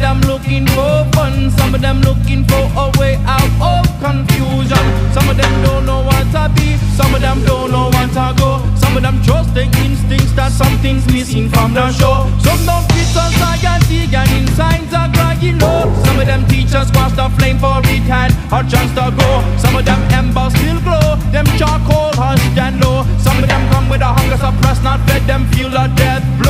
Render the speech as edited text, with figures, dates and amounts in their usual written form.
them looking for fun, some of them looking for a way out of confusion. Some of them don't know what to be, some of them don't know what to go. Some of them trust the instincts that something's missing from the show. Some don't fit society and insides are crying low. Some of them teachers squash the flame for it had a chance to go. Some of them embers still glow, them charcoal hushed and low. Some of them come with a hunger suppressed, not fed, them feel the death